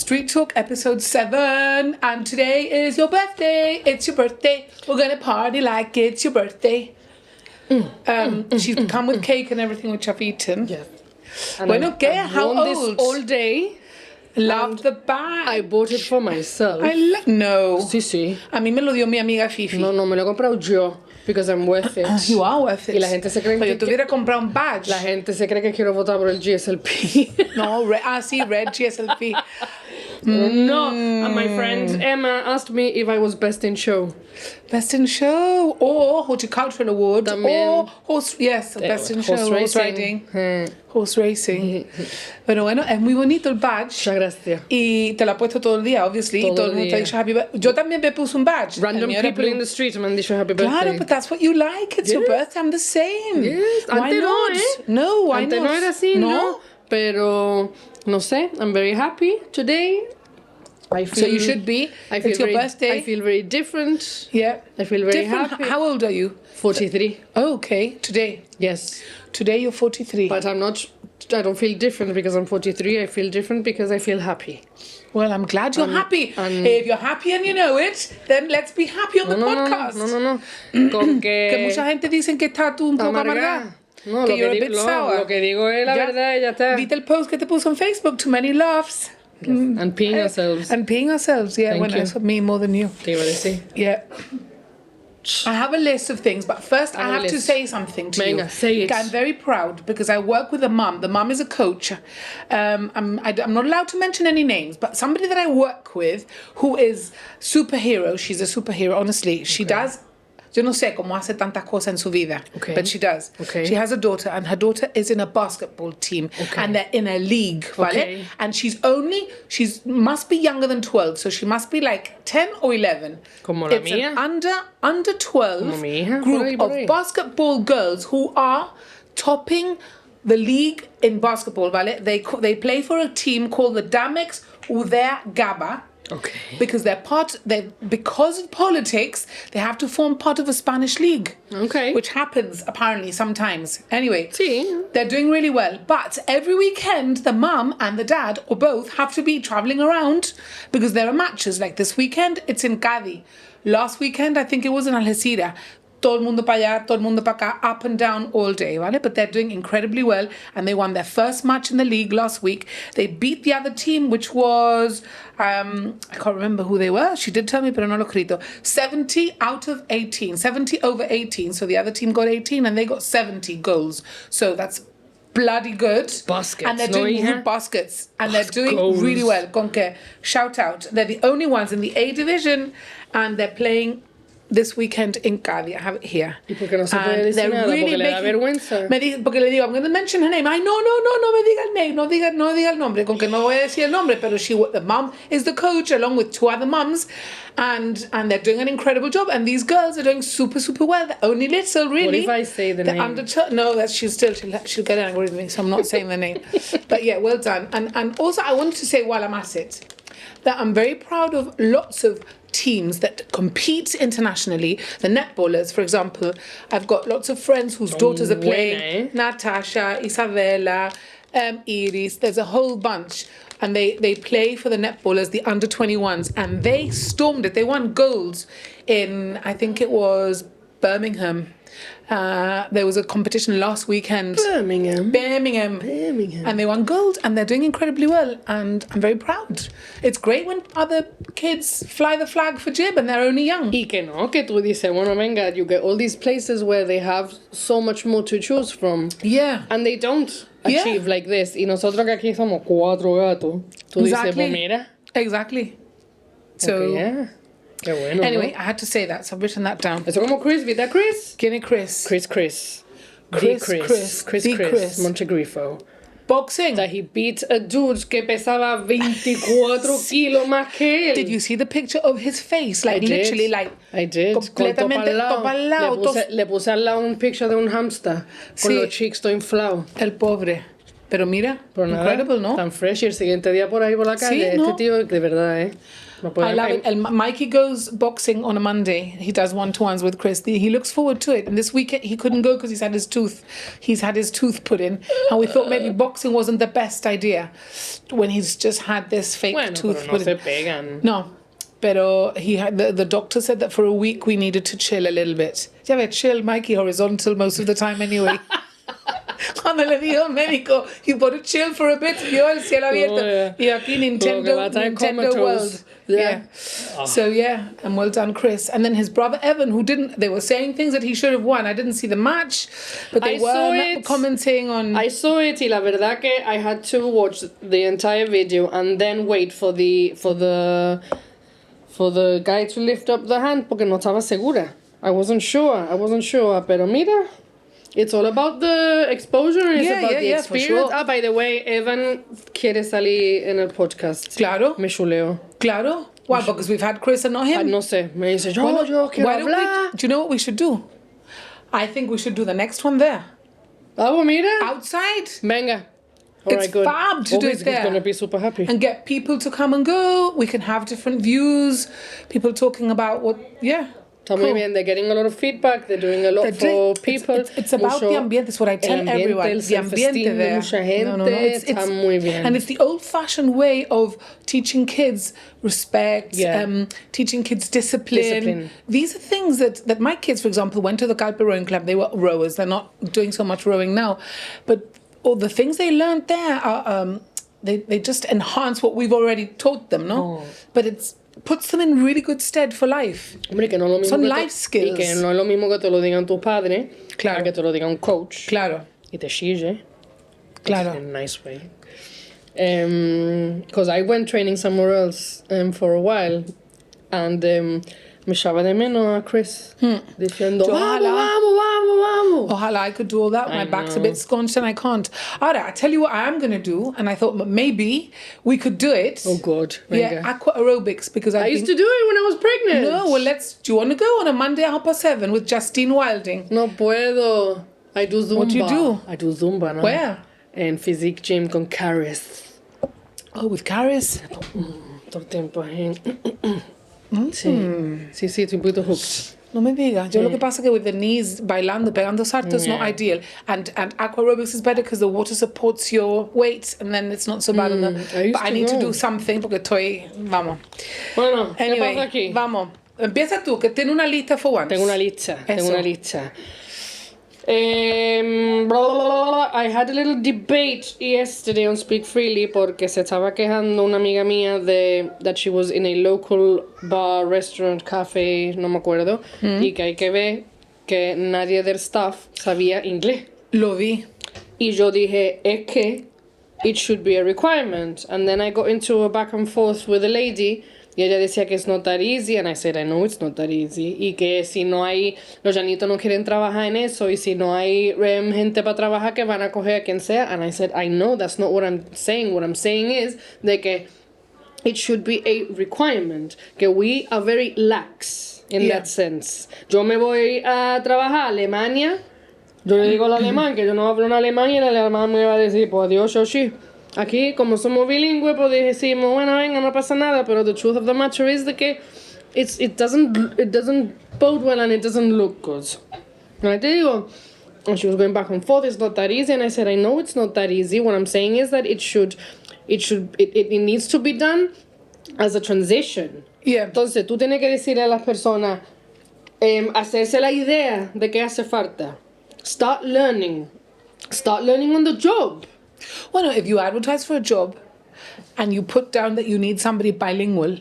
Street Talk episode 7, and today is your birthday. It's your birthday. We're gonna party like it's your birthday. She's come with cake and everything, which I've eaten. Yeah. Bueno, ¿qué? How old? old? This all day. Love the bag. I bought it for myself. No. Sí. A mí me lo dio mi amiga Fifi. No, me lo he comprado yo. Because I'm worth it. You are worth it. Y la gente se cree Pero yo tuviera comprado un badge. La gente se cree que quiero votar por el GSLP. No, sí, red GSLP. No. And my friend Emma asked me if I was best in show. Best in show or horticultural award También. or horse best in show, horse riding. Horse racing. Bueno, es muy bonito el badge. Muchas gracias. Y te lo ha puesto todo el día, obviously. Y todo el mundo te ha dicho happy birthday. Yo también me puse un badge. Random people in the street me han dicho happy birthday. Claro, but that's what you like. It's your birthday. I'm the same. Yes. Why Antes not? no, No, why Antes not? no era así, no. Pero, no sé, I'm very happy today. So you should be. It's your birthday. I feel very different. Yeah. I feel very Different. happy. How old are you? 43. Oh, okay. Today. Yes. Today you're 43. But I don't feel different because I'm 43. I feel different because I feel happy. Well, I'm glad you're happy. If you're happy and you know it, then let's be happy on the podcast. No. Con Que mucha gente dice que está tú un poco amargada. No, que you're a bit sour. Lo que digo es la verdad y ya está. ¿Viste el post que te puso en Facebook? Too many laughs. And peeing ourselves. And peeing ourselves, yeah. Thank you. That's me more than you. Te iba a decir. Yeah. I have a list of things, but first I have to say something to you. Venga, say it. I'm very proud because I work with a mum. The mum is a coach. I'm not allowed to mention any names, but somebody that I work with who is superhero. She's a superhero, honestly. She does. Yo no sé cómo hace tantas cosas en su vida, but she does. Okay. She has a daughter, and her daughter is in a basketball team, and they're in a league, ¿vale? Okay. And she must be younger than 12, so she must be like 10 or 11. Como la It's mía. an under 12 Como mi hija, group por ahí. of basketball girls who are topping the league in basketball, ¿vale? They play for a team called the Damex Uder Gaba. Okay. Because because of politics, they have to form part of a Spanish league. Okay. Which happens apparently sometimes. Anyway, Sí. they're doing really well. But every weekend, the mum and the dad, or both, have to be traveling around because there are matches. Like this weekend, it's in Cádiz. Last weekend, I think it was in Algeciras. Todo el mundo para allá, todo el mundo para acá, up and down all day, ¿vale? But they're doing incredibly well, and they won their first match in the league last week. They beat the other team, which was, I can't remember who they were. She did tell me, pero no lo crito. 70 out of 18, 70 over 18. So the other team got 18, and they got 70 goals. So that's bloody good. Baskets, and they're no, doing hija? baskets, and they're doing Goals. really well. Conque, shout out. They're the only ones in the A division, and they're playing this weekend in Cádiz. I have it here. ¿Y por qué no se puede And decir they're nada? Porque le da vergüenza. Porque le digo, I'm going to mention her name. No me diga el name. No diga el nombre. Con que no voy a decir el nombre. Pero the mum is the coach along with two other mums. And they're doing an incredible job. And these girls are doing super, super well. They're only little, really. What if I say the name? No, she'll get angry with me. So I'm not saying the name. But yeah, well done. And also I wanted to say while I'm at it, that I'm very proud of lots of teams that compete internationally. The netballers, for example, I've got lots of friends whose daughters are playing. Natasha, Isabella, Iris, there's a whole bunch. And they play for the netballers, the under 21s, and they stormed it. They won golds in, I think it was Birmingham. There was a competition last weekend. Birmingham. And they won gold, and they're doing incredibly well, and I'm very proud. It's great when other kids fly the flag for Jib and they're only young. Y que no, que tú dices, bueno, venga, you get all these places where they have so much more to choose from. Yeah. And they don't achieve like this. Y nosotros que aquí somos 4 gatos. Tú dices, pues mira. Exactly. So, okay, yeah. Qué bueno, anyway, ¿no? I had to say that, so I've written that down. Eso como Chris, ¿viste a Chris? ¿Quién es Chris? Chris. Chris. Montegrifo. Boxing. That he beat a dude que pesaba 24 kilos más que él. Did you see the picture of his face? Like literally, like I did. Completamente topa al lado. Le puse al lado un picture de un hamster con los cheeks todo inflados. El pobre. Pero mira, Pero nada, incredible, ¿no? tan fresh. Y el siguiente día por ahí por la calle, Sí, ¿no? este tío, de verdad, No puede- I love it. And Mikey goes boxing on a Monday. He does one-to-ones with Chris. He looks forward to it. And this weekend he couldn't go because he's had his tooth put in. And we thought maybe boxing wasn't the best idea when he's just had this fake Bueno, tooth pero no put se in. pegan. No. Pero he had the doctor said that for a week we needed to chill a little bit. Ya ve, chill, Mikey, horizontal most of the time anyway. Cuando le dijo al médico, you gotta chill for a bit, vio el cielo abierto. yeah. Y aquí Nintendo va a estar World. comatose. Yeah. Oh. So yeah, and well done, Chris. And then his brother Evan, they were saying things that he should have won. I didn't see the match, but they I saw were it. commenting on. I saw it y la verdad que I had to watch the entire video and then wait for the guy to lift up the hand porque no estaba segura. I wasn't sure, pero mira, it's all about the exposure, it's Yeah, about yeah, the yeah, for experience. sure. By the way, Evan quiere salir en el podcast. Claro, Me chuleo. claro. Why? Because we've had Chris and not him. No sé, me dice, Why yo quiero why don't hablar. do you know what we should do? I think we should do the next one there. Vamos, mira. Outside. Venga. All It's right, good. fab to do He's it there. going to be super happy. And get people to come and go. We can have different views. People talking about what, yeah. Está muy bien. They're getting a lot of feedback. They're doing a lot for people. It's about the ambiente. It's what I tell el ambiente, everyone. el The ambiente self-esteem de there. mucha gente. Está muy bien. And it's the old-fashioned way of teaching kids respect, Yeah. teaching kids discipline. Discipline. These are things that my kids, for example, went to the Calpe Rowing Club. They were rowers. They're not doing so much rowing now. But all the things they learned there are... They just enhance what we've already taught them, no? But it's puts them in really good stead for life. Hombre, que no es lo mismo Son que life skills. Y que no es lo mismo que te lo digan tus padres, Claro. a que te lo diga un coach. Claro, Y te chille. claro. In a nice way. Because I went training somewhere else for a while, and me echaba de menos a Chris, diciendo, Ojalá. vamos. Ojalá I could do all that. My back's a know. bit scrunched and I can't. Ahora, I tell you what I am going to do, and I thought maybe we could do it. Oh God, Yeah, venga. aqua aerobics, because I used to do it when I was pregnant. No, well, do you want to go on a Monday at 7:30 with Justine Wilding? No puedo. I do Zumba. What do you do? I do Zumba, ¿no? Where? En Physique Gym con Caris. Oh, with Caris. Todo el tiempo ahí. Sí, estoy un poquito hooked. No me digas. Yo lo que pasa que with the knees bailando, pegando saltos, is not Yeah. ideal. And aqua aerobics is better because the water supports your weight, and then it's not so bad. But I need to do something porque vamos. Bueno, ¿qué Anyway, pasa aquí? vamos. Empieza tú, que tiene una lista for once. Tengo una lista. Eso. I had a little debate yesterday on Speak Freely porque se estaba quejando una amiga mía de that she was in a local bar, restaurant, cafe, no me acuerdo, y que hay que ver que nadie del staff sabía inglés. Lo vi. Y yo dije, es que it should be a requirement. And then I got into a back and forth with a lady y ella decía que it's not that easy, and I said, I know it's not that easy, y que si no hay, los llanitos no quieren trabajar en eso, y si no hay gente para trabajar, que van a coger a quien sea. And I said, I know that's not what I'm saying. What I'm saying is de que it should be a requirement, que we are very lax in Yeah. that sense. Yo me voy a trabajar a Alemania, yo le digo al alemán que yo no hablo en alemán, y el alemán me va a decir, pues adiós, Shoshi. Aquí, como somos bilingües, pues decimos, bueno, venga, no pasa nada, pero the truth of the matter is that que it doesn't bode well and it doesn't look good. And I te digo, and she was going back and forth, it's not that easy, and I said, I know it's not that easy. What I'm saying is that it needs to be done as a transition. Yeah. Entonces, tú tienes que decirle a las personas, hacerse la idea de qué hace falta. Start learning on the job. Well, no, if you advertise for a job and you put down that you need somebody bilingual,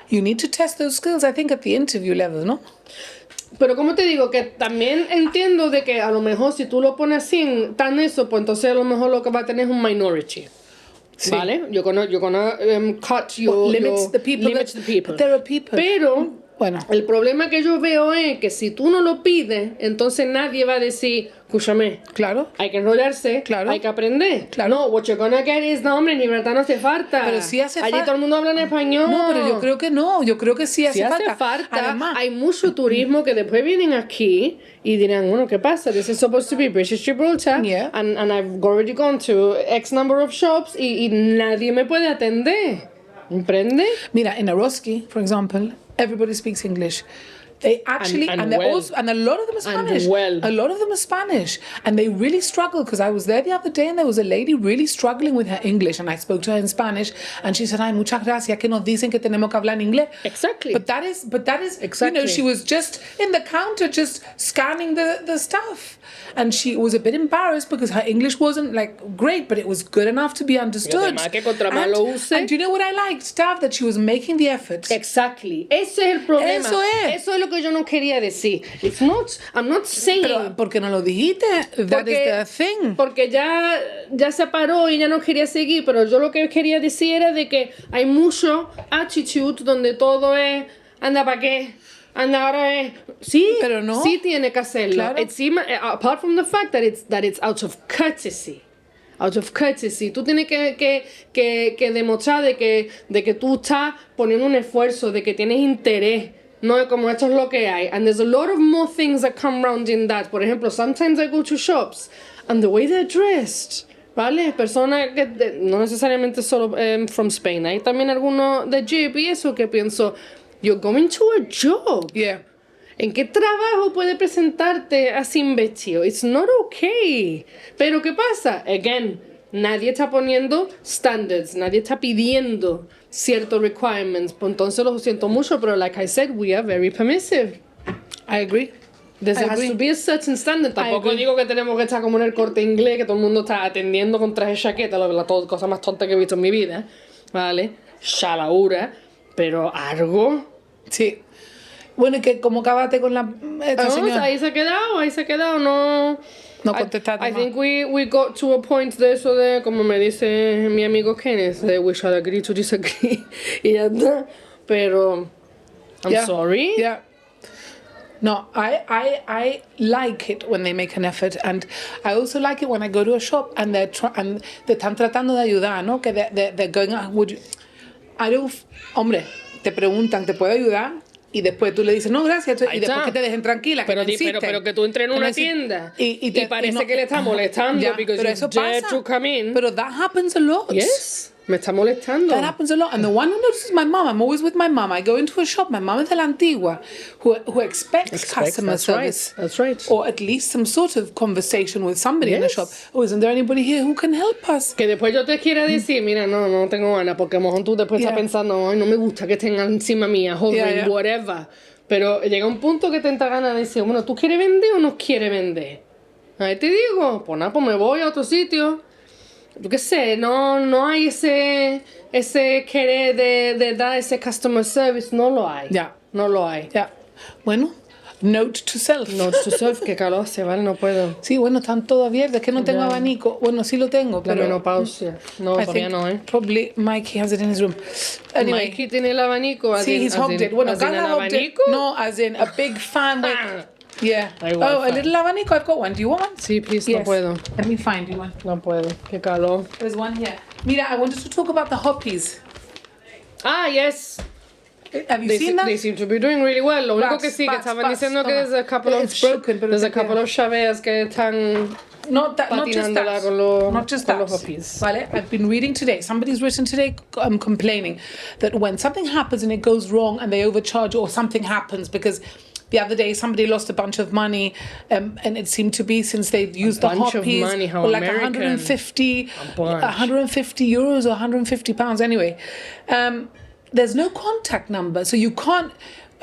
you need to test those skills, I think, at the interview level, ¿no? Pero como te digo, que también entiendo de que a lo mejor si tú lo pones así, tan eso, pues entonces a lo mejor lo que va a tener es un minority. Sí. ¿Vale? You're gonna cut your... Limits the people. Limits the people. But there are people. Pero... Bueno. El problema que yo veo es que si tú no lo pides, entonces nadie va a decir, Escúchame. Claro. Hay que enrollarse, Claro. hay que aprender. Claro. No, what you're gonna get is, no, hombre, libertad no hace falta. Pero sí hace Allí falta. todo el mundo habla en español. No, pero yo creo que no. Yo creo que sí hace Sí hace falta. falta. Además, Hay mucho turismo que después vienen aquí y dirán, bueno, ¿qué pasa? This is supposed to be British Gibraltar. Yeah. And I've already gone to X number of shops y nadie me puede atender. ¿Comprende? mira, in Eroski, for example, everybody speaks English. They actually, And they're well. also, and a lot of them are Spanish. well. A lot of them are Spanish, and they really struggle. Because I was there the other day, and there was a lady really struggling with her English, and I spoke to her in Spanish, and she said, "Ay, muchas gracias, que nos dicen que tenemos que hablar en inglés." Exactly. But that is, you know, Exactly. she was just in the counter, just scanning the stuff, and she was a bit embarrassed because her English wasn't like great, but it was good enough to be understood. además que contra más lo use- And do you know what I liked, Tav? That she was making the effort. Exactly. Ese es el problema. Eso es. Eso es lo que yo no quería decir. It's not, I'm not saying... Pero, ¿por qué no lo dijiste? That is the thing. Porque ya se paró y ya no quería seguir, pero yo lo que quería decir era de que hay mucho attitude donde todo es, anda para qué, anda ahora es, sí, Pero no. sí tiene que hacerlo. Claro. Apart from the fact that it's out of courtesy. Out of courtesy. Tú tienes que demostrar de que tú estás poniendo un esfuerzo, de que tienes interés. No es como esto es lo que hay. And there's a lot of more things that come round in that. Por ejemplo, sometimes I go to shops and the way they're dressed, ¿vale? Personas que no necesariamente solo from Spain. Hay también algunos de Jeep y eso que pienso, you're going to a job. Yeah. ¿En qué trabajo puede presentarte así vestido? It's not okay. Pero ¿qué pasa? Again, nadie está poniendo standards, nadie está pidiendo ciertos requirements. Pues entonces lo siento mucho, pero like I said, we are very permissive. I agree. There I has agree. to be a certain standard. Tampoco agree. digo que tenemos que estar como en el Corte Inglés, que todo el mundo está atendiendo con traje chaqueta, la cosa más tonta que he visto en mi vida. ¿Vale? Shalaura. Pero algo... Sí. Bueno, y que como acabaste con la esta No, señora. ahí se ha quedado, no... No contestaste I más. think we got to a point de eso de, como me dice mi amigo Kenneth, de we shall agree to disagree. Y ya está. Pero, I'm Yeah. sorry. Yeah. No, I like it when they make an effort, and I also like it when I go to a shop and they're están tratando de ayudar, ¿no? Que they're going, would you... I don't... Hombre, te preguntan, ¿te puedo ayudar? Y después tú le dices, no, gracias, y Ahí después está. que te dejen tranquila, que Pero, no insisten. pero que tú entres en Que no una insisten. tienda y parece no- que le está molestando Ya, because pero you eso dare pasa. to come in. Pero that happens a lot. Yes, me está molestando. That happens a lot. And the one who notices my mom, I'm always with my mom. I go into a shop, my mom is de la antigua, who expects customer that's right, service. that's right. Or at least some sort of conversation with somebody in the Yes. shop. Oh, isn't there anybody here who can help us? Que después yo te quiera decir, mira, no tengo ganas, porque a lo mejor tú después Yeah. estás pensando, ay, no me gusta que estén encima mía, hovering, Yeah, yeah. whatever. Pero llega un punto que te entra ganas de decir, bueno, ¿tú quieres vender o no quieres vender? Ahí te digo, pues nada, pues me voy a otro sitio. Yo qué sé, no hay ese querer de dar ese customer service, no lo hay. Ya. No lo hay. Ya. Bueno, note to self. No, to self, que calor hace, ¿vale? No puedo. Sí, bueno, están todo abiertos. Es que no tengo Ya. abanico. Bueno, sí lo tengo, La pero... menopausia. No, I todavía think no, ¿eh? probably Mikey has it in his room. Anyway. Mikey tiene el abanico. as See, in- he's as hogged in- it. Bueno, as in Carla el hogged it. abanico. No, as in a big fan. Ah. Yeah. Da igual, Oh, a fan. little abanico. I've got one. Do you want one? Sí, please, no Yes. puedo. Let me find you one. No puedo. Qué calor. There's one here. Mira, I wanted to talk about the hoppies. Ah, yes. Have you seen that? They seem to be doing really well. Lo único Bats, que sí, que bats, estaban bats, diciendo que toma. there's a couple of It's broken, pero there's a te couple queda. of chaveas que están Not just patinándola that. con los- Not just con that. los hoppies. Vale, I've been reading today. Somebody's written today complaining that when something happens and it goes wrong and they overcharge or something happens because the other day somebody lost a bunch of money and it seemed to be since they'd used the bunch of hoppies money, how or like American. 150 bunch. 150 euros or 150 pounds anyway. There's no contact number, so you can't.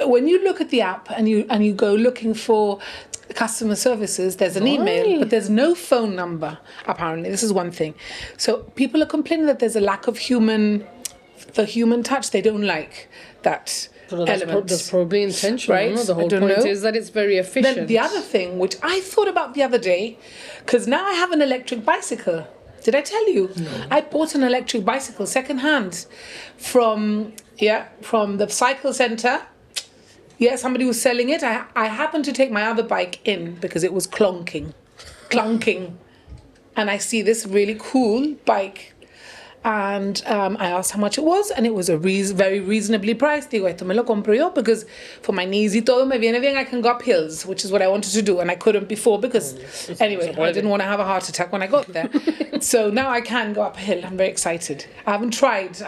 When you look at the app and you go looking for customer services, there's an email, Right. but there's no phone number. Apparently, this is one thing. So people are complaining that there's a lack of the human touch. They don't like that But element. that's probably intentional. Right? No? The I whole don't point know. is that it's very efficient. Then the other thing, which I thought about the other day, because now I have an electric bicycle. Did I tell you? No. I bought an electric bicycle secondhand from the cycle center. Yeah, somebody was selling it. I happened to take my other bike in because it was clonking. clunking. And I see this really cool bike. And I asked how much it was, and it was a very reasonably priced. Digo, esto me lo compro yo, because for my knees y todo me viene bien, I can go up hills, which is what I wanted to do, and I couldn't before because, anyway, I didn't want to have a heart attack when I got there. So now I can go up a hill. I'm very excited. I haven't tried.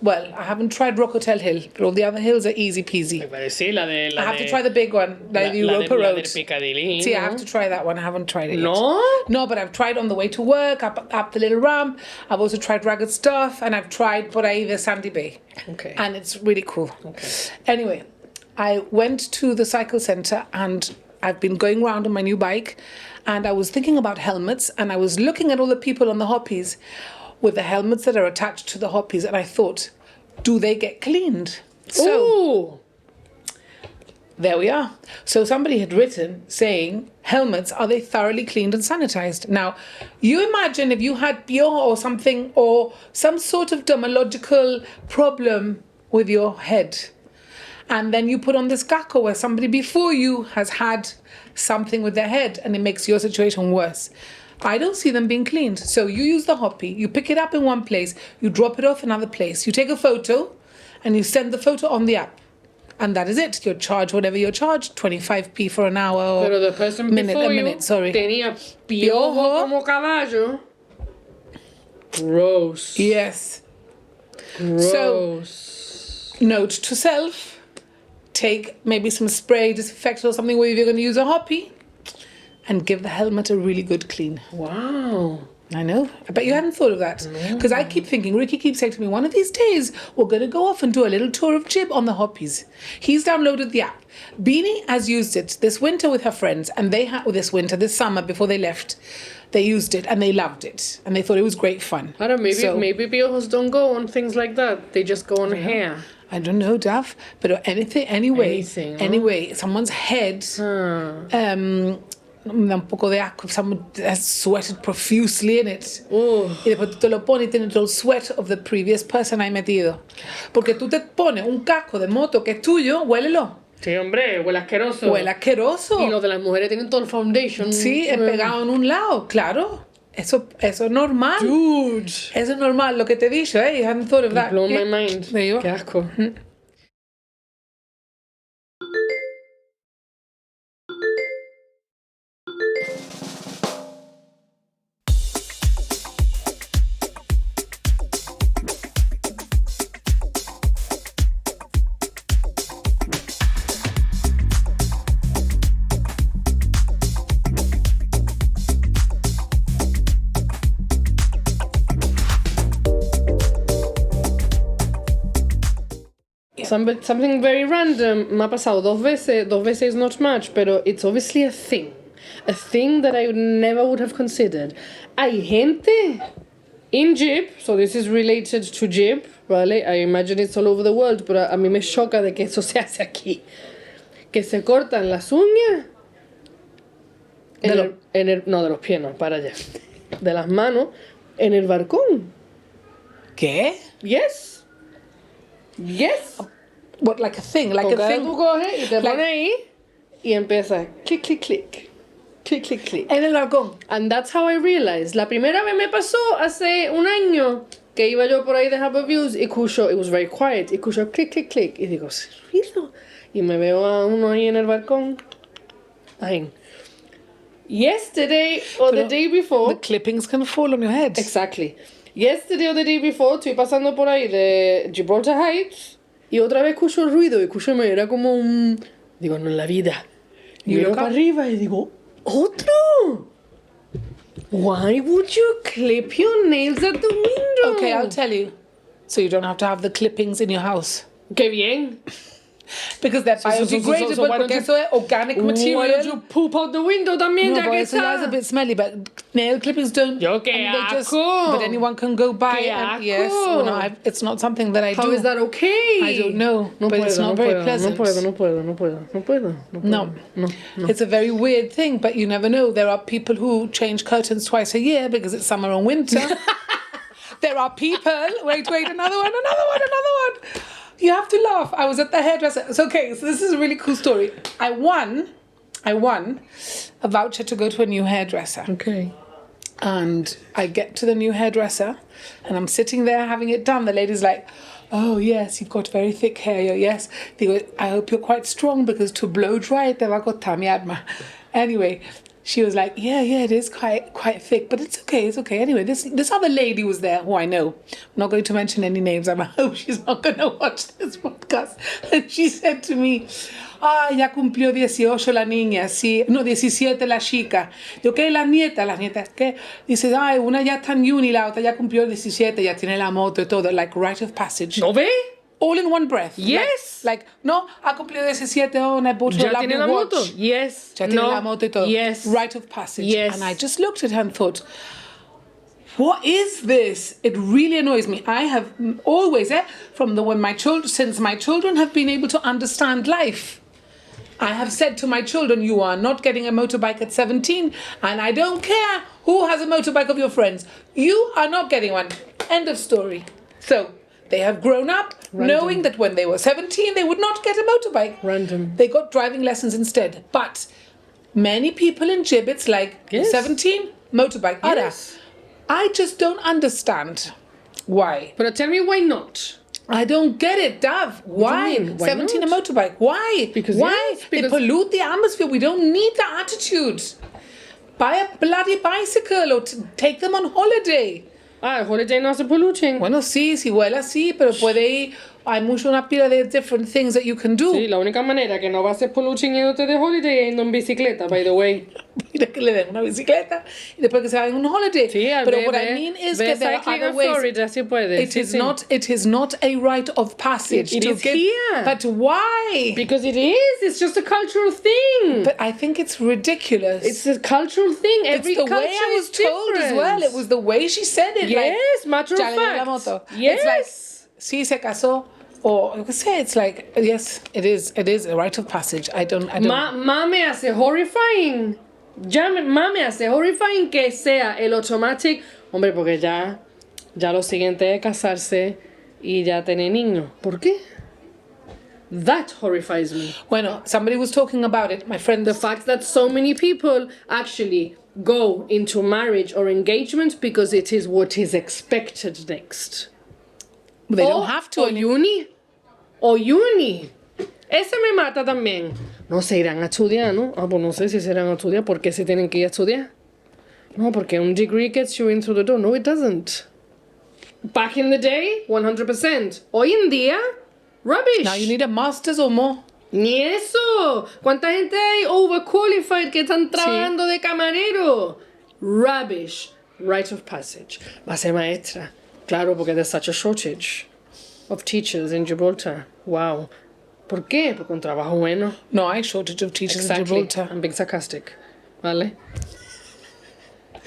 I haven't tried Rock Hotel Hill, but all the other hills are easy peasy. Sí, I have to try the big one, like the Europa la Road. del Piccadilly, See, I have to try that one. I haven't tried it yet. No? No, but I've tried on the way to work, up the little ramp. I've also tried Ragged Stuff, and I've tried por ahí the Sandy Bay. Okay. And it's really cool. Okay. Anyway, I went to the cycle center, and I've been going around on my new bike, and I was thinking about helmets, and I was looking at all the people on the hoppies with the helmets that are attached to the hoppies, and I thought, do they get cleaned? So Ooh. there we are. So somebody had written saying, helmets, are they thoroughly cleaned and sanitized? Now, you imagine if you had piojo or something, or some sort of dermatological problem with your head, and then you put on this caco where somebody before you has had something with their head, and it makes your situation worse. I don't see them being cleaned. So you use the hoppy, you pick it up in one place, you drop it off another place, you take a photo, and you send the photo on the app. And that is it. You're charged whatever you're charged, 25p for an hour or Pero the person before you tenía piojo como caballo. Gross. Yes. Gross. Note to self, take maybe some spray, disinfectant or something where you're going to use a hoppy, and give the helmet a really good clean. Wow. I know. I bet you hadn't thought of that. Because I keep thinking, Ricky keeps saying to me, one of these days, we're going to go off and do a little tour of Jib on the hoppies. He's downloaded the app. Beanie has used it this winter with her friends, and they had, this summer before they left, they used it and they loved it. And they thought it was great fun. I don't know, maybe piojos don't go on things like that. They just go on hair. I don't know, Duff. But anyway, someone's head... me da un poco de asco. Someone has sweated profusely in it. Y después tú te lo pones y tienes el sweat of the previous person ahí metido. Porque tú te pones un casco de moto que es tuyo, huélelo. Sí, hombre, huele asqueroso. Huele asqueroso. Y los de las mujeres tienen todo el foundation. Sí, pegado en un lado, claro. Eso es normal. Dude. Eso es normal. Lo que te he dicho, you hadn't thought of that. Blown my mind. There you are. Qué asco. Something very random. Me ha pasado dos veces not much, pero it's obviously a thing that I never would have considered. Hay gente in Jib, so this is related to Jib, ¿vale? I imagine it's all over the world, pero a mí me choca de que eso se hace aquí. Que se cortan las uñas no, de los pies, no, para allá. De las manos en el balcón. ¿Qué? Yes. What, like a thing? Like Porque a thing? tú coges y te pones ahí y empieza clic, clic, clic. Clic, clic, clic. En el balcón. And that's how I realized. La primera vez me pasó hace un año que iba yo por ahí de Happy Views y escucho, it was very quiet, y escucho clic, clic, clic. Y digo, ¿qué ruido? Y me veo a uno ahí en el balcón. Ahí. Yesterday or the day before. The clippings can fall on your head. Exactly. Yesterday or the day before, estoy pasando por ahí de Gibraltar Heights y otra vez escucho el ruido y escúchame, era como un... Digo, no en la vida. Y miro para arriba y digo, ¡otro! Why would you clip your nails at the window? Okay, I'll tell you. So you don't have to have the clippings in your house. ¡Qué bien! Because they're biodegradable, so why don't porque eso es organic material. Why don't you poop out the window también, No, ya but que eso está? is a bit smelly, but nail clippings don't. Yo, qué asco. But anyone can go buy Qué and yes, asco. well, no, it's not something that I How do. is that okay? I don't know, but it's not very pleasant. No puedo. No. It's a very weird thing, but you never know. There are people who change curtains twice a year because it's summer and winter. There are people. Wait, another one. You have to laugh. I was at the hairdresser. It's okay. So this is a really cool story. I won I won a voucher to go to a new hairdresser. Okay. And I get to the new hairdresser and I'm sitting there having it done. The lady's like, oh, yes, you've got very thick hair. Yes. They go, I hope you're quite strong because to blow dry te va a costar mi alma. Anyway, she was like, yeah, it is quite thick, but it's okay. Anyway, this other lady was there who I know. I'm not going to mention any names. I hope she's not going to watch this podcast. And she said to me, ya cumplió 18 la niña, sí, no, 17 la chica. Digo, ¿qué? Las nietas, ¿qué? Dice, una ya está en uni, la otra ya cumplió 17, ya tiene la moto y todo, like rite of passage. ¿No ve? All in one breath. Yes. Like no, ha cumplido 17, and I bought her ¿Ya a lovely tiene la watch. moto? Yes. Ya tiene No. la moto y todo. Yes. Rite of passage. Yes. And I just looked at her and thought, what is this? It really annoys me. I have always, since my children have been able to understand life, I have said to my children, you are not getting a motorbike at 17, and I don't care who has a motorbike of your friends. You are not getting one. End of story. So they have grown up knowing that when they were 17, they would not get a motorbike. Random. They got driving lessons instead. But many people in Gibbets, like Yes. 17, motorbike. Yes. I just don't understand why. But tell me why not? I don't get it, Dav. Why? do you mean? Why 17 not? a motorbike. Why? Because why? yes, because- They pollute the atmosphere. We don't need that attitude. Buy a bloody bicycle or take them on holiday. El holiday no hace polluting. Bueno, sí, si vuela sí, pero puede ir. Hay una pila de different things that you can do. Sí, la única manera que no va a ser polluting yéndote de holiday es yendo en bicicleta, by the way. Mira que le den una bicicleta y después que se vayan un holiday. Sí, Pero what I mean is ve that there are cycling other in ways. Florida, sí puede. It sí, is sí. not. It is not a rite of passage. It to is give, here. But why? Because it is. It's just a cultural thing. But I think it's ridiculous. It's a cultural thing. It's Every the culture way I was is told different. as well. It was the way she said it. Yes, like, matter of "Ya le di la fact. moto." Yes. It's like, sí, se casó. Or you could say it's like, yes, it is a rite of passage. I don't. Ma me hace horrifying. Ma me hace horrifying que sea el automatic. Hombre, porque ya lo siguiente es casarse y ya tener niños. ¿Por qué? That horrifies me. Bueno, somebody was talking about it. My friend. The fact that so many people actually go into marriage or engagement because it is what is expected next. They don't have to. O uni. O uni. Ese me mata también. No se irán a estudiar, ¿no? Pues no sé si se irán a estudiar. ¿Por qué se tienen que ir a estudiar? No, porque un degree gets you in through the door. No, it doesn't. Back in the day, 100%. Hoy en día, rubbish. Now you need a master's or more. Ni eso. ¿Cuánta gente hay overqualified que están trabajando de camarero? Rubbish. Rite of passage. Va a ser maestra. Claro, porque there's such a shortage of teachers in Gibraltar. Wow. ¿Por qué? Porque un trabajo bueno. No, hay shortage of teachers in Exactly. Gibraltar. I'm being sarcastic. ¿Vale?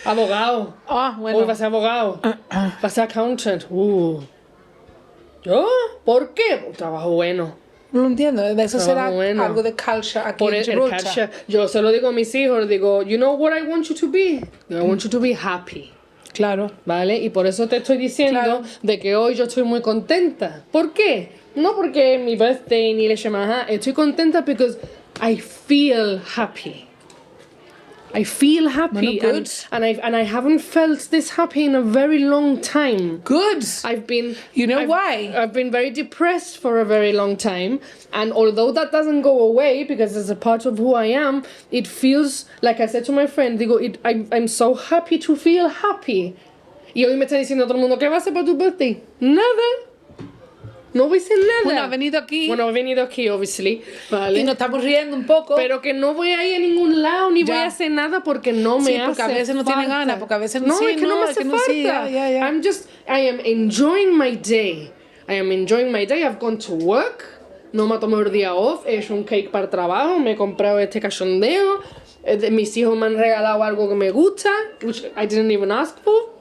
Abogado. Ah, Hoy bueno. va a ser abogado. Va a ser accountant. ¿Yo? ¿Por qué? Un trabajo bueno. No lo entiendo. Eso será bueno. algo de culture aquí Por en el Gibraltar. culture. Yo se lo digo a mis hijos. Digo, you know what I want you to be? I want you to be happy. Claro. ¿Vale? Y por eso te estoy diciendo Claro. de que hoy yo estoy muy contenta. ¿Por qué? No porque es mi birthday ni leche maja. Estoy contenta because I feel happy. I feel happy. Bueno, good. And I haven't felt this happy in a very long time. Good. I've been... You know why? I've been very depressed for a very long time. And although that doesn't go away, because it's a part of who I am, it feels, like I said to my friend, digo, I'm so happy to feel happy. Y hoy me está diciendo todo el mundo, ¿qué vas a hacer para tu birthday? Nada. No voy a hacer nada. Bueno, ha venido aquí Bueno, he venido aquí, obviously. Vale. y nos estamos riendo un poco. Pero que no voy a ir a ningún lado ni Ya. voy a hacer nada porque no me Sí, hace porque a veces no tiene falta. ganas, porque a veces no, sí, es que no no, me es hace que no, sí, falta. ya. I am enjoying my day. I am enjoying my day. I've gone to work. No me ha tomado el día off. He hecho un cake para el trabajo. Me he comprado este cachondeo. Mis hijos me han regalado algo que me gusta, which I didn't even ask for.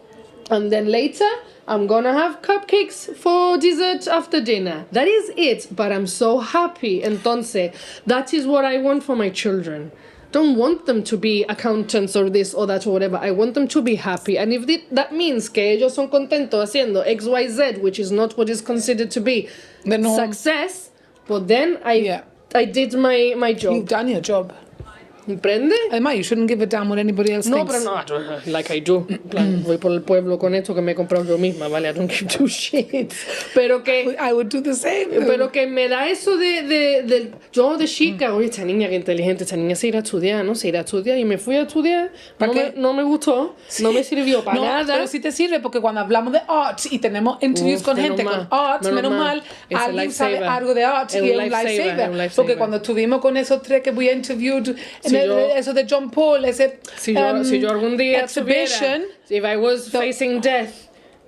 And then later, I'm gonna have cupcakes for dessert after dinner. That is it. But I'm so happy. Entonces, that is what I want for my children. Don't want them to be accountants or this or that or whatever. I want them to be happy. And if that means que ellos son contentos haciendo XYZ, which is not what is considered to be The norm. success, but then I Yeah. did my job. You've done your job. ¿Prende? Además, you shouldn't give a damn what anybody else No, thinks. pero no, like I do. En plan, voy por el pueblo con esto que me he comprado yo misma, ¿vale? I don't give two shits. Pero que... I would do the same. though. Pero que me da eso yo de chica, oye, esta niña que inteligente, esta niña se irá a estudiar, ¿no? Se irá a estudiar y me fui a estudiar, ¿Para qué? no me gustó, no me sirvió para No, nada. pero sí te sirve porque cuando hablamos de art y tenemos interviews con menos gente mal, con art, menos mal, es un alguien sabe lifesaver. algo de art Es y un es un lifesaver, lifesaver. es un lifesaver. Porque cuando estuvimos con esos tres que we interviewed, Si eso de John Paul, ese Si yo algún día exhibition, tuviera, if I was facing death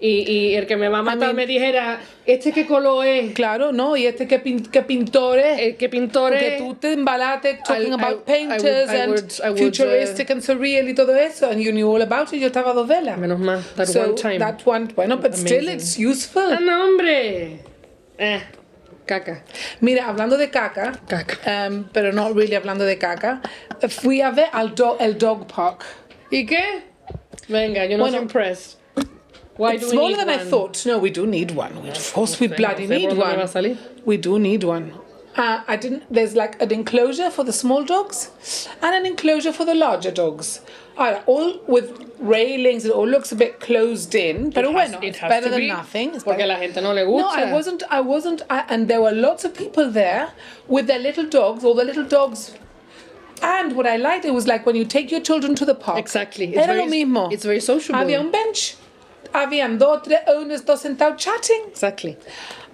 y el que me va a matar me dijera, ¿este qué color es? claro, ¿no? Y este que pintor es. ¿Qué pintor Porque es? tú te embalaste talking I about painters I and would, futuristic and surreal y todo eso, and you knew all about it. Yo estaba a dos velas. Menos mal, that So, one time. that one, bueno, but still Amazing. it's useful. ¡Ah, no, hombre! Caca. Mira, hablando de caca, pero no really hablando de caca, fui a ver el dog park. ¿Y qué? Venga, you're not Bueno, impressed. Why It's do we smaller need than I one? thought. No, we do need one. Of course, we bloody no sé need por dónde va a one. salir. We do need one. I didn't. There's like an enclosure for the small dogs, and an enclosure for the larger dogs. All with railings. It all looks a bit closed in, but bueno, It it's has better to than be, nothing. It's porque better- a la gente no le No, gusta. I wasn't. And there were lots of people there with their little dogs. All the little dogs. And what I liked, it was like when you take your children to the park. Exactly. It's Era very- lo mismo. it's very sociable. Había un bench. Habían dos, tres owners, dos sentados chatting. Exactly.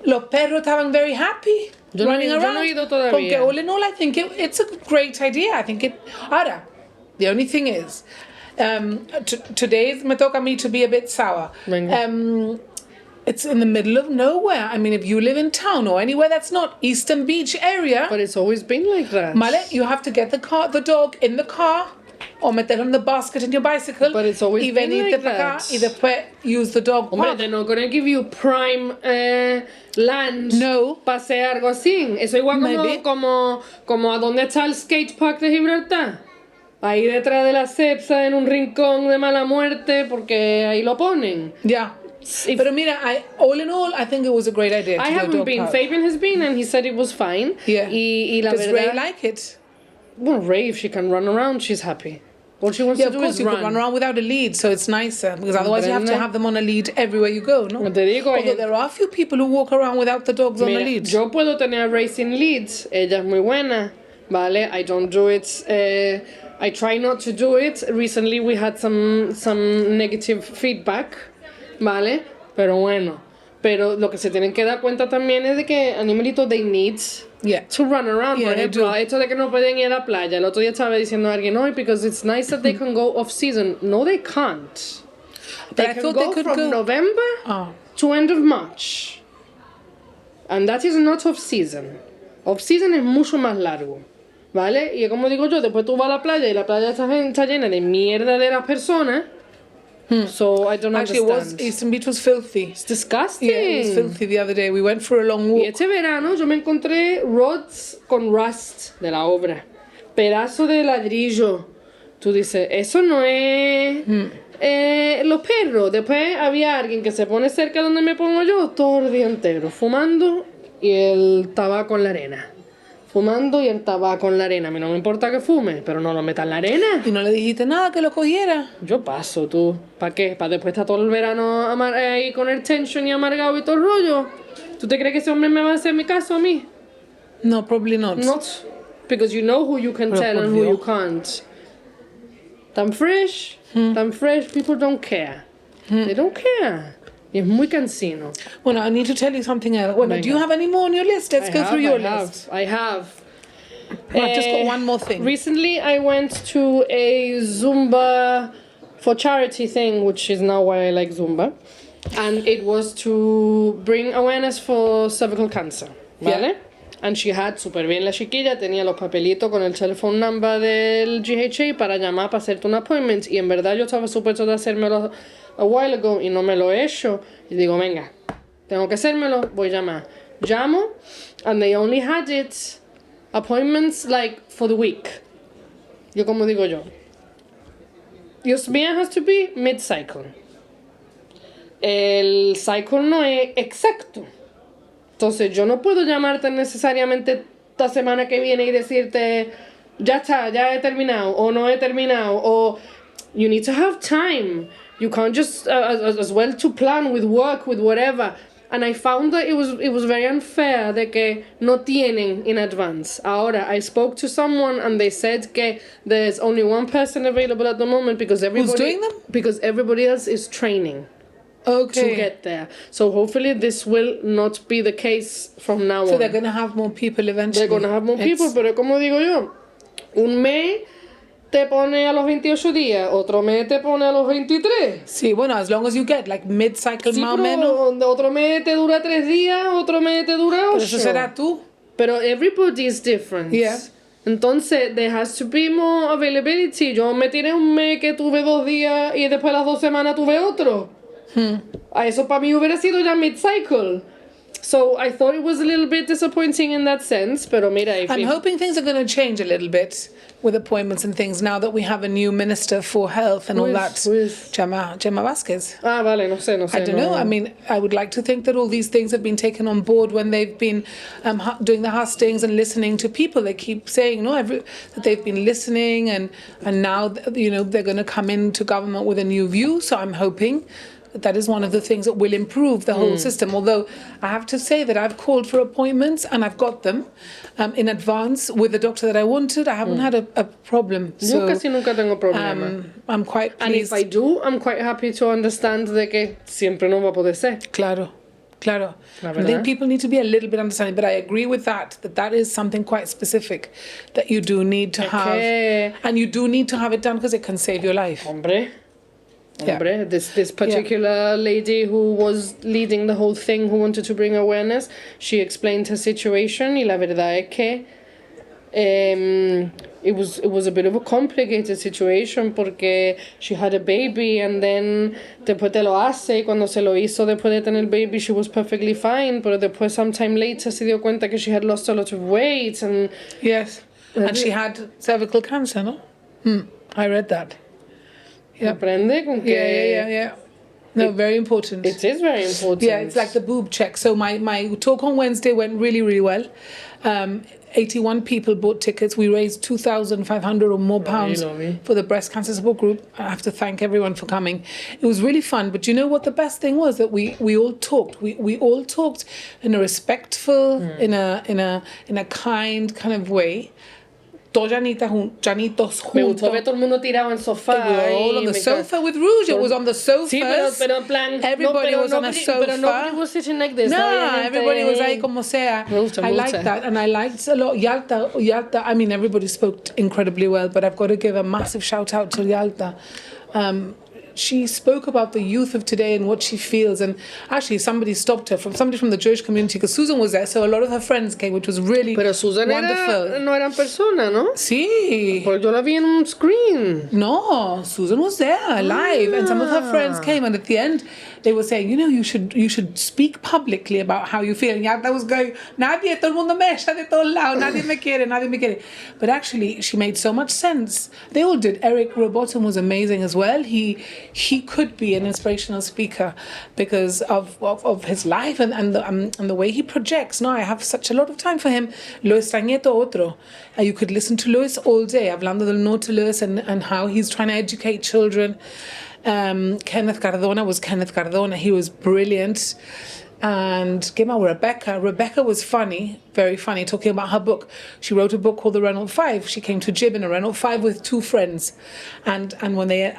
Los perros estaban very happy Yo no running he- yo no around. he ido todavía. Porque all in all, I think it's a great idea. I think it. Ahora, the only thing is, today me toca a me to be a bit sour. Venga. It's in the middle of nowhere. I mean, if you live in town or anywhere that's not Eastern Beach area, But it's always been like that. ¿vale? You have to get the dog in the car or meterlo in the basket in your bicycle. But it's always y been venirte like para acá that. y después use the dog Hombre, park. they're not gonna give you prime land No. para hacer algo así. Eso igual Maybe. como a dónde está el skate park de Gibraltar. Ahí detrás de la Cepsa, en un rincón de mala muerte, porque ahí lo ponen. Yeah. If- Pero mira, all in all, I think it was a great idea. I to do a haven't dog been. park. Fabian has been, and he said it was fine. Yeah. Y la Does verdad, Ray like it? well, Ray, if she can run around, she's happy. All she wants Yeah, to of do course is you run. could run around without a lead, so it's nicer because otherwise you have to Brenda. have them on a lead everywhere you go, no? Como te digo, hay Although gente- there are a few people who walk around without the dogs on a Mira, lead. yo puedo tener racing leads, ella es muy buena, ¿vale? I don't do it, I try not to do it. Recently we had some negative feedback, ¿vale? Pero bueno, pero lo que se tienen que dar cuenta también es de que animalitos they need Yeah. to run around. Yeah, Por they ejemplo, do. esto de que no pueden ir a la playa, el otro día estaba diciendo a alguien, no, because it's nice that they can go off season. No, they can't. They I can thought go they could from go- November Ah. to end of March. And that is not off season. Off season es mucho más largo. ¿Vale? Y como digo yo, después tú vas a la playa y la playa está llena de mierda de las personas. So I don't Actually, understand. Eastern Beach was filthy. It's disgusting. Yeah, it was filthy the other day. We went for a long Y walk. este verano yo me encontré rods con rust de la obra. Pedazo de ladrillo. Tú dices, eso no es los perros. Después había alguien que se pone cerca donde me pongo yo todo el día entero, fumando y el tabaco en la arena. Fumando y el tabaco en la arena. A mí no me importa que fume, pero no lo metas en la arena. Y no le dijiste nada que lo cogiera. Yo paso, tú. ¿Para qué? ¿Para después estar todo el verano ahí con el tension y amargado y todo el rollo? ¿Tú te crees que ese hombre me va a hacer mi caso a mí? No, probably not. Not. Because you know who you can Pero tell por and who you Dios. can't. Tan fresh, people don't care. They don't care. Y es muy cansino. Bueno, I need to tell you something else. Bueno, do you Venga. have any more on your list? Let's go through your list. I have. I've just got one more thing. Recently, I went to a Zumba for charity thing, which is now why I like Zumba. And it was to bring awareness for cervical cancer. ¿Vale? Yeah. And she had súper bien la chiquilla, tenía los papelitos con el telephone number del GHA para llamar para hacerte un appointment. Y en verdad yo estaba supuesto de hacérmelo a while ago y no me lo he hecho. Y digo, venga, tengo que hacérmelo, voy a llamar. Llamo, and they only had it appointments like for the week. Yo como digo yo. Your smear has to be mid-cycle. El cycle no es exacto. Entonces yo no puedo llamarte necesariamente esta semana que viene y decirte ya está, ya he terminado, o no he terminado, o you need to have time. You can't just, as well to plan with work, with whatever. And I found that it was very unfair de que no tienen in advance. Ahora, I spoke to someone and they said que there's only one person available at the moment because everybody... doing them? Because everybody else is training Okay. to get there. So hopefully this will not be the case from now on. So they're going to have more people eventually. They're gonna have more people, pero como digo yo, un mes te pone a los 28 días, otro mes te pone a los 23. Sí, bueno, as long as you get like mid-cycle Sí, más o menos. pero otro mes te dura 3 días, otro mes te dura 8. Pero eso será tú. Pero everybody is different. Yeah. Entonces, there has to be more availability. Yo me tiré un mes que tuve 2 días y después las 2 semanas tuve otro. A eso para mí hubiera sido ya mid-cycle. So I thought it was a little bit disappointing in that sense, pero mira, I'm hoping things are going to change a little bit with appointments and things now that we have a new minister for health and all that. Who is? Gemma Vasquez. Ah, vale, no sé. I don't know. I mean, I would like to think that all these things have been taken on board when they've been doing the hustings and listening to people. They keep saying, that they've been listening, and now, they're going to come into government with a new view. So I'm hoping that is one of the things that will improve the whole system. Although I have to say that I've called for appointments and I've got them in advance with the doctor that I wanted. I haven't had a problem. Yo So casi nunca tengo problema. I'm quite And if pleased. I do, I'm quite happy to understand de que siempre no va a poder ser. Claro. La I verdad. think people need to be a little bit understanding, but I agree with that is something quite specific that you do need to have. And you do need to have it done because it can save your life. Hombre. Yeah. This particular lady who was leading the whole thing, who wanted to bring awareness, she explained her situation, y la verdad es que it was a bit of a complicated situation porque she had a baby and then después te lo hace, y cuando se lo hizo después de tener el baby she was perfectly fine, pero después sometime later se dio cuenta que she had lost a lot of weight and Yes. And she had cervical cancer, no? I read that. Yeah. aprende con que Yeah. No, very important. it is very important. Yeah, it's like the boob check. So my talk on Wednesday went really, really well. 81 people bought tickets. We raised 2,500 or more pounds Lovely. for the breast cancer support group. I have to thank everyone for coming. It was really fun. But you know what the best thing was? That we all talked. We all talked in a respectful, in a kind of way. Todos Janitos Me gustó juntos. ver todo el mundo tirado en el sofá. We were all on the sofa with Rouge. It was on the sofa. Sí, pero en plan... Everybody was on a sofa. Pero nobody was sitting like this. No, everybody was ahí como sea. Me gusta, I me liked gusta. that, and I liked a lot Yalta. I mean, everybody spoke incredibly well, but I've got to give a massive shout out to Yalta. She spoke about the youth of today and what she feels, and actually somebody stopped her, somebody from the Jewish community, because Susan was there, so a lot of her friends came, which was really Pero Susan wonderful. no eran personas, ¿no? Sí. Pues yo la vi en un screen. No, Susan was there live, and some of her friends came, and at the end they were saying, you should speak publicly about how you feel. And Yalta was going, nadie, todo el mundo me echa de todos lados, nadie me quiere. But actually, she made so much sense. They all did. Eric Robotham was amazing as well. He could be an inspirational speaker because of his life and the way he projects. No, I have such a lot of time for him. Lo extrañé todo otro. You could listen to Lewis all day, hablando del norte Lewis and how he's trying to educate children. Kenneth Cardona was Kenneth Cardona. He was brilliant. And Rebecca was funny, very funny, talking about her book. She wrote a book called The Renault 5. She came to Jib in a Renault 5 with 2 friends. And when they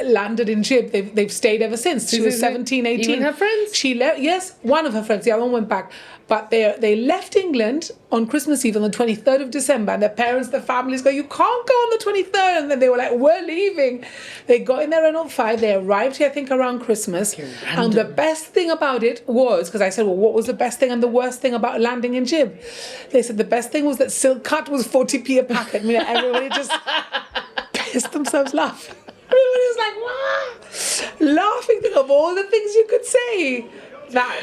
landed in Jib, they've stayed ever since. She was 17, 18. Even her friends? She left, yes, one of her friends. The other one went back. But they left England on Christmas Eve on the 23rd of December. And their parents, their families go, you can't go on the 23rd. And then they were like, we're leaving. They got in their Renault 5. They arrived here, I think, around Christmas. And the best thing about it was, because I said, well, what was the best thing and the worst thing about landing in Jib? They said the best thing was that Silk Cut was 40p a packet. I mean, everybody just pissed themselves laughing. Everybody was like, what? Laughing of all the things you could say. That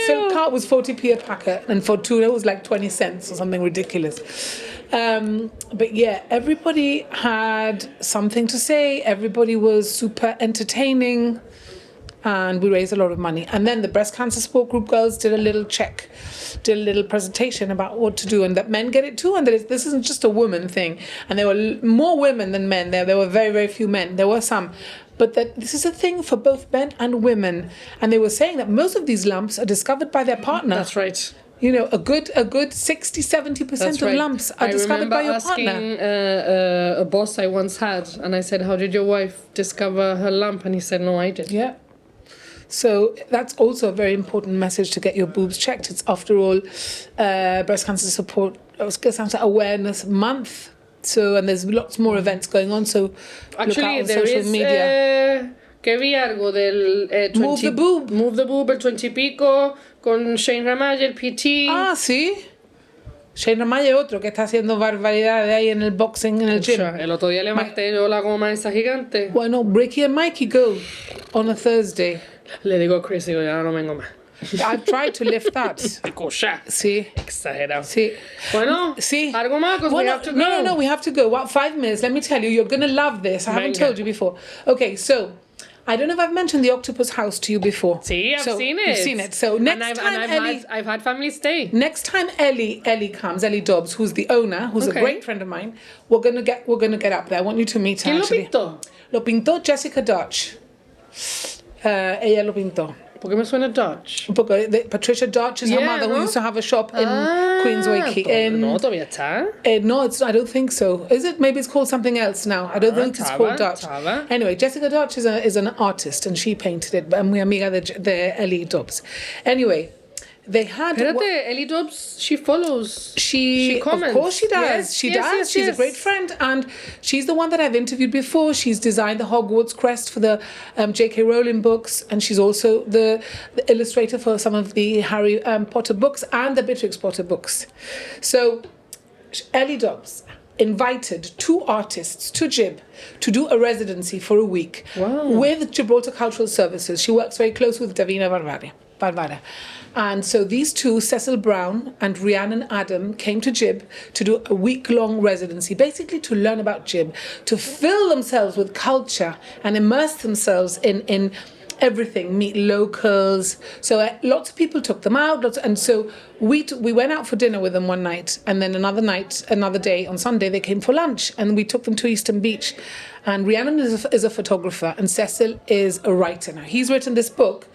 Silk Cart was 40p a packet, and for tuna it was like 20 cents or something ridiculous. But yeah, everybody had something to say. Everybody was super entertaining. and we raised a lot of money. And then the breast cancer support group girls did a little presentation about what to do, and that men get it too, and that this isn't just a woman thing. And there were more women than men there. There were very, very few men. There were some. But that this is a thing for both men and women. And they were saying that most of these lumps are discovered by their partner. That's right. You know, a good 60-70% of lumps are discovered by your partner. I remember asking a boss I once had, and I said, "How did your wife discover her lump?" And he said, "No, I did." Yeah. So that's also a very important message, to get your boobs checked. It's, after all, breast cancer support awareness month. So, and there's lots more events going on. So actually, look out on there social is media. Que vi algo del 20, Move the Boob. Move the Boob, el 20 y pico, con Shane Ramayer, PT. Ah, sí. Shane Ramayer, otro que está haciendo barbaridades ahí en el boxing, en el gym. El otro día le maté yo la goma esa gigante. Bueno, Ricky and Mikey go on a Thursday. Le digo a Chris, digo, ya no vengo más. I've tried to lift that. Cosa. Sí. Exagerado. Sí. Bueno, sí. Algo más, because we have to go. No, we have to go. What, 5 minutes? Let me tell you, you're going to love this. I haven't told you before. Okay, so I don't know if I've mentioned the Octopus House to you before. See, I've seen it. You've seen it. So next time I've had family stay. Next time Ellie comes, Ellie Dobbs, who's the owner, who's a great friend of mine, we're gonna get up there. I want you to meet her. ¿Quién actually. lo pintó? Lo pintó Jessica Dutch. Ella lo pintó. ¿Por qué me suena Dutch? Patricia Dutch is her mother, who used to have a shop in Queensway. No, todavía está. No, I don't think so. Is it? Maybe it's called something else now. I don't think it's called Dutch. Anyway, Jessica Dutch is an artist, and she painted it. And we amiga de Ellie Dobbs. Anyway, they had. Espérate, Ellie Dobbs, she follows. She comments. Of course she does. Yes, she does. She's a great friend, and she's the one that I've interviewed before. She's designed the Hogwarts crest for the J.K. Rowling books, and she's also the illustrator for some of the Harry Potter books and the Beatrix Potter books. So, Ellie Dobbs invited 2 artists to Gib to do a residency for a week with Gibraltar Cultural Services. She works very close with Davina Varvara. And so these two, Cecil Brown and Rhiannon Adam, came to Gib to do a week-long residency, basically to learn about Gib, to fill themselves with culture and immerse themselves in everything, meet locals. So lots of people took them out, and so we went out for dinner with them one night, and then another day on Sunday they came for lunch, and we took them to Eastern Beach. And Rhiannon is a photographer, and Cecil is a writer. Now he's written this book.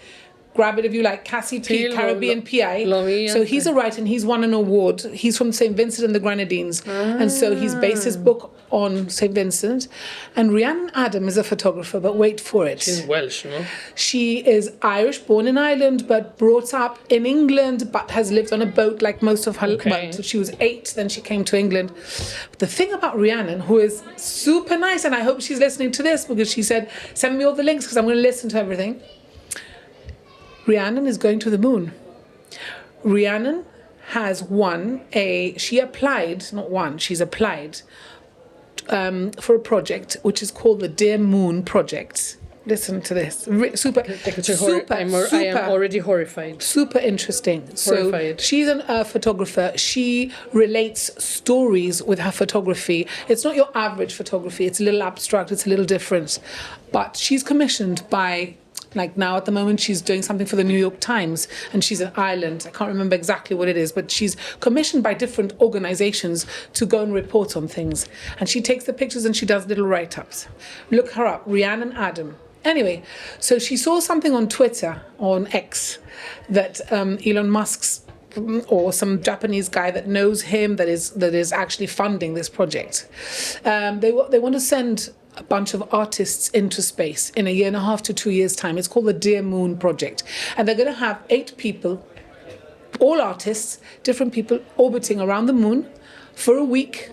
Grab it if you like, Cassie P, Caribbean PI. So he's a writer and he's won an award. He's from St. Vincent and the Grenadines. And so he's based his book on St. Vincent. And Rhiannon Adam is a photographer, but wait for it. She's Welsh, no? She is Irish, born in Ireland, but brought up in England, but has lived on a boat like most of her life. Well, so she was 8, then she came to England. But the thing about Rhiannon, who is super nice, and I hope she's listening to this, because she said, send me all the links because I'm going to listen to everything. Rhiannon is going to the moon. Rhiannon has she's applied for a project which is called the Dear Moon Project. Listen to this. I am already horrified. Super interesting. So she's a photographer. She relates stories with her photography. It's not your average photography. It's a little abstract. It's a little different. But she's commissioned by... Like now at the moment she's doing something for the New York Times, and she's in Ireland. I can't remember exactly what it is, but she's commissioned by different organizations to go and report on things. And she takes the pictures and she does little write-ups. Look her up, Rhiannon Adam. Anyway, so she saw something on Twitter, on X, that Elon Musk's or some Japanese guy that knows him that is actually funding this project. They want to send a bunch of artists into space in 1.5 to 2 years' time. It's called the Dear Moon Project. And they're going to have 8 people, all artists, different people orbiting around the moon for a week,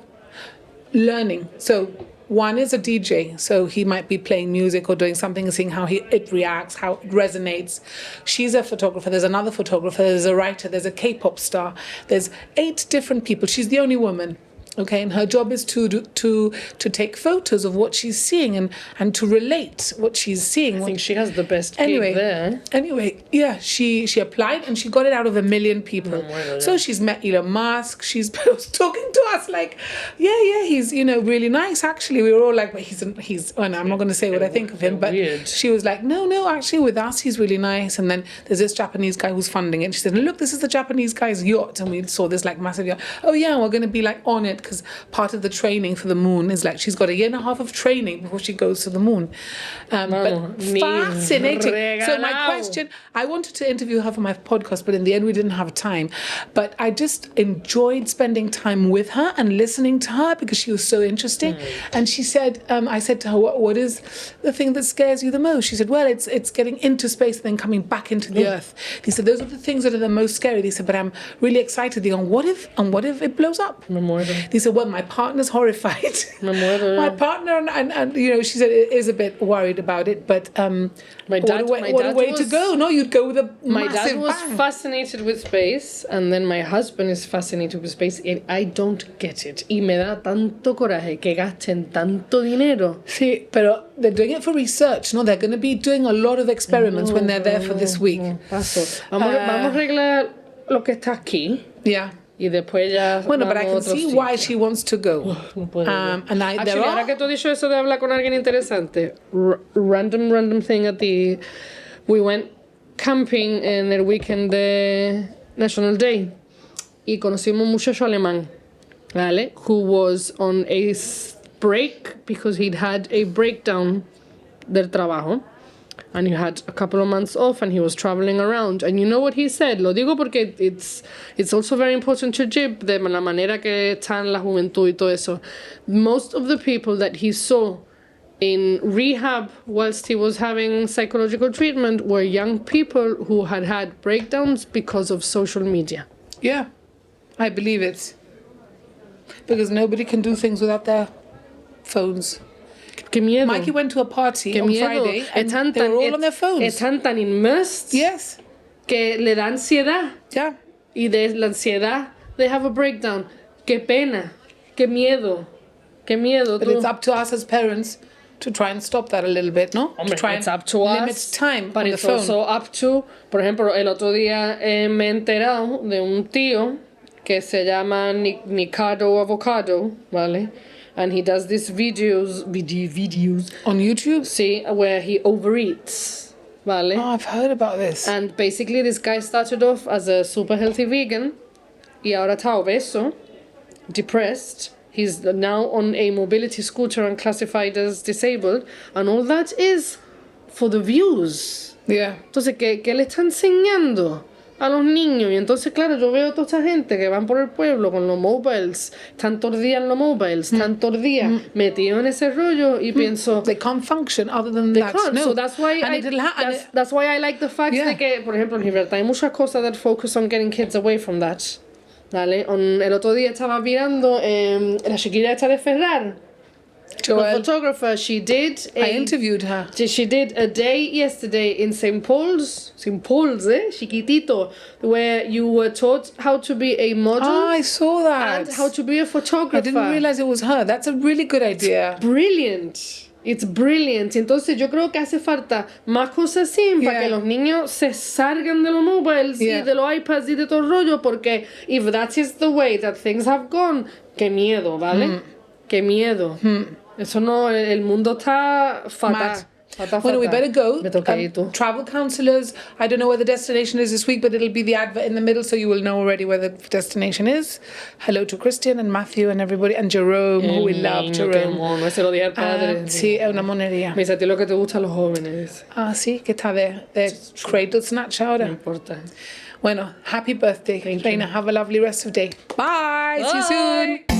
learning. So one is a DJ, so he might be playing music or doing something and seeing how it reacts, how it resonates. She's a photographer, there's another photographer, there's a writer, there's a K-pop star. There's 8 different people. She's the only woman. Okay, and her job is to take photos of what she's seeing and to relate what she's seeing. I think she has the best gig there. Anyway, yeah, she applied and she got it out of 1 million people. So she's met Elon Musk. She's talking to us like, yeah, he's really nice. Actually, we were all like, but he's. And I'm not going to say what I think of him, but weird. she was like, no, actually, with us, he's really nice. And then there's this Japanese guy who's funding it. She said, look, this is the Japanese guy's yacht, and we saw this like massive yacht. Oh yeah, we're going to be like on it because part of the training for the moon is like she's got 1.5 years of training before she goes to the moon. But fascinating. So my question, I wanted to interview her for my podcast, but in the end we didn't have time. But I just enjoyed spending time with her and listening to her because she was so interesting. And she said, I said to her, what is the thing that scares you the most? She said, well, it's getting into space and then coming back into the earth. He said, those are the things that are the most scary. They said, but I'm really excited. They go, what if it blows up? They said, well, my partner's horrified. My partner and she said is a bit worried about it, but what a way to go. No, you'd go with a my massive dad was bang. fascinated with space, and then my husband is fascinated with space, and I don't get it. Y me da tanto coraje que gasten tanto dinero. Sí, pero they're doing it for research, no? They're going to be doing a lot of experiments when they're there for this week. Paso. Vamos a arreglar lo que está aquí. Yeah. Y después ya. Bueno, but I can see why she wants to go. And Actually, ahora que tú has dicho eso de hablar con alguien interesante, random thing we went camping en el weekend de National Day y conocimos un muchacho alemán, ¿vale? Who was on a break because he'd had a breakdown del trabajo. And he had a couple of months off and he was traveling around. And you know what he said? Lo digo porque it's also very important to Jib, de la manera que está en la juventud y todo eso. Most of the people that he saw in rehab whilst he was having psychological treatment were young people who had had breakdowns because of social media. Yeah, I believe it. Because nobody can do things without their phones. Qué miedo. Mikey went to a party on Friday and they were all on their phones. Están tan immersed Yes. que le da ansiedad. Yeah. Y de la ansiedad, they have a breakdown. Qué pena. Qué miedo. Qué miedo. But it's up to us as parents to try and stop that a little bit, no? Hombre, to try it's and up to limit us, time but on the it's phone. also up to, por ejemplo, el otro día me he enterado de un tío que se llama Nikado Avocado, ¿vale? And he does these videos On YouTube? see, where he overeats, ¿vale? Oh, I've heard about this. And basically this guy started off as a super healthy vegan y ahora está obeso, depressed. He's now on a mobility scooter and classified as disabled. And all that is for the views. Yeah. Entonces, ¿qué le está enseñando a los niños? Y entonces, claro, yo veo a toda esta gente que van por el pueblo con los mobiles, están todos los días en los mobiles, están todos los días metidos en ese rollo y pienso... They can't function other than They that. can't. No. So that's why that's why I like the fact Yeah. de que, por ejemplo, en Libertad hay muchas cosas that focus on getting kids away from that. ¿Vale? El otro día estaba mirando la chiquilla esta de Ferrar. The Joelle, photographer, she did I interviewed her. she did a day yesterday in St. Paul's, chiquitito, where you were taught how to be a model Oh, I saw that. and how to be a photographer. I didn't realize it was her. That's a really good idea. Brilliant. It's brilliant. Entonces yo creo que hace falta más cosas así para Yeah. que los niños se salgan de los mobiles Yeah. y de los iPads y de todo el rollo, porque if that is the way that things have gone, qué miedo, ¿vale? Qué miedo. Eso no, el mundo está fatal. Mad. Well, we better go. Me toca ir tú. Travel counselors. I don't know where the destination is this week, but it'll be the advert in the middle, so you will know already where the destination is. Hello to Christian and Matthew and everybody, and Jerome, who we love. Qué Jerome. mono, ese lo dije al padre. Sí, es una monería. Me dice, a ti lo que te gusta a los jóvenes. Ah, sí, que está de cradle snatch No ahora. importa. Bueno, happy birthday, Reina. Have a lovely rest of the day. Bye. See you soon.